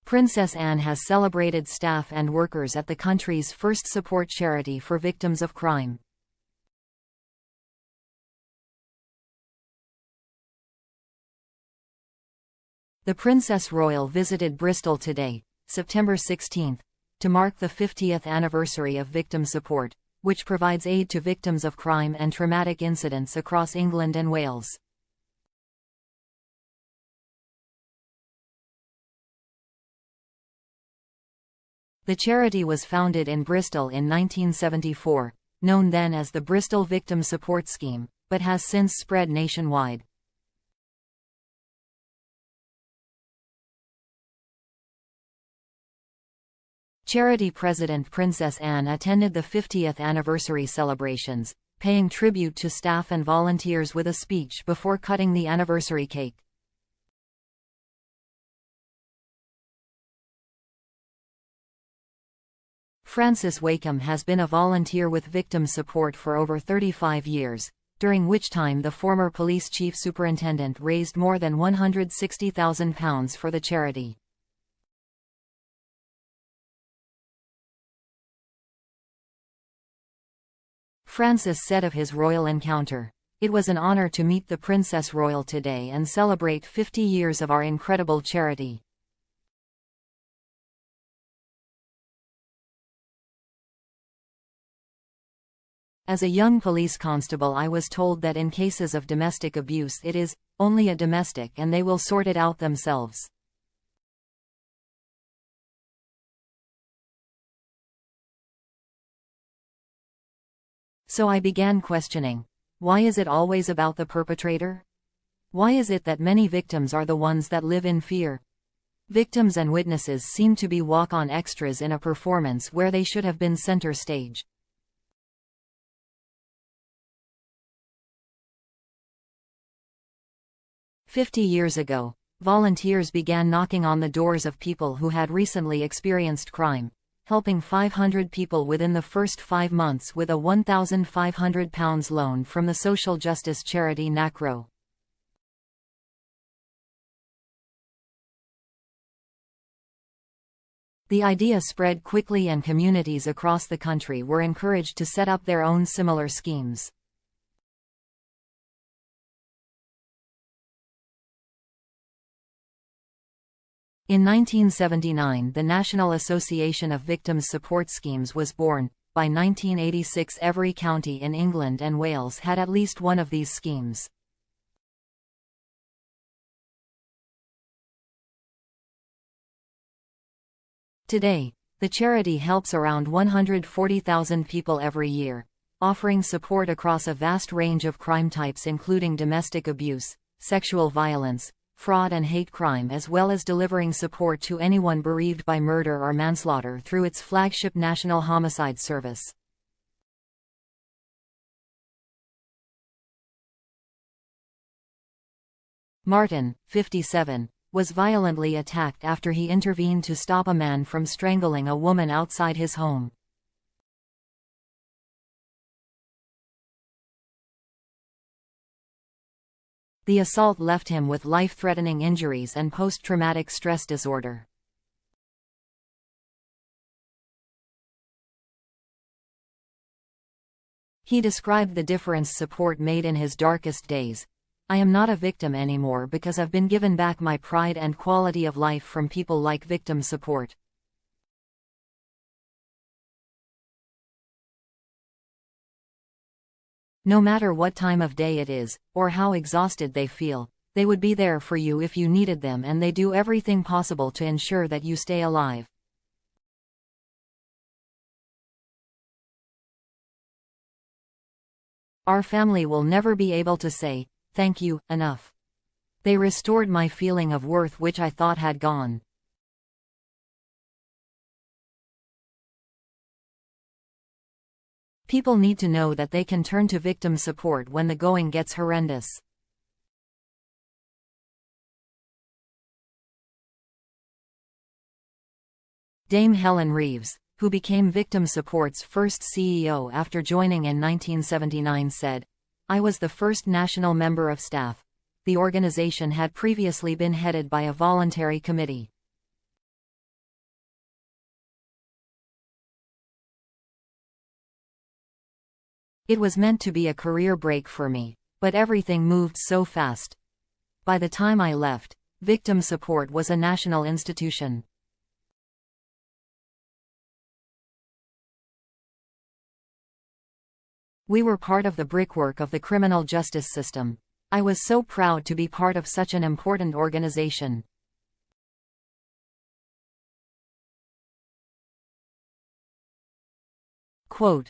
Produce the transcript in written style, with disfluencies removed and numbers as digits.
Princess Anne has celebrated staff and workers at the country's first support charity for victims of crime. The Princess Royal visited Bristol today, September 16, to mark the 50th anniversary of Victim Support, which provides aid to victims of crime and traumatic incidents across England and Wales. The charity was founded in Bristol in 1974, known then as the Bristol Victim Support Scheme, but has since spread nationwide. Charity President Princess Anne attended the 50th anniversary celebrations, paying tribute to staff and volunteers with a speech before cutting the anniversary cake. Francis Wakeham has been a volunteer with Victim Support for over 35 years, during which time the former police chief superintendent raised more than £160,000 for the charity. Francis said of his royal encounter, "It was an honor to meet the Princess Royal today and celebrate 50 years of our incredible charity." As a young police constable, I was told that in cases of domestic abuse it is only a domestic and they will sort it out themselves. So I began questioning, why is it always about the perpetrator? Why is it that many victims are the ones that live in fear? Victims and witnesses seem to be walk-on extras in a performance where they should have been center stage. "50 years ago, volunteers began knocking on the doors of people who had recently experienced crime, helping 500 people within the first 5 months with a £1,500 loan from the social justice charity NACRO. The idea spread quickly and communities across the country were encouraged to set up their own similar schemes. In 1979, the National Association of Victims Support Schemes was born. By 1986, every county in England and Wales had at least one of these schemes. Today, the charity helps around 140,000 people every year, offering support across a vast range of crime types including domestic abuse, sexual violence, fraud and hate crime, as well as delivering support to anyone bereaved by murder or manslaughter through its flagship National Homicide Service. Martin, 57, was violently attacked after he intervened to stop a man from strangling a woman outside his home. The assault left him with life-threatening injuries and post-traumatic stress disorder. He described the difference support made in his darkest days. "I am not a victim anymore because I've been given back my pride and quality of life from people like Victim Support." No matter what time of day it is, or how exhausted they feel, they would be there for you if you needed them, and they do everything possible to ensure that you stay alive. Our family will never be able to say, "Thank you," enough. They restored my feeling of worth, which I thought had gone. People need to know that they can turn to Victim Support when the going gets horrendous. Dame Helen Reeves, who became Victim Support's first CEO after joining in 1979, said, "I was the first national member of staff. The organization had previously been headed by a voluntary committee. It was meant to be a career break for me, but everything moved so fast. By the time I left, victim support was a national institution. We were part of the brickwork of the criminal justice system. I was so proud to be part of such an important organization. Quote,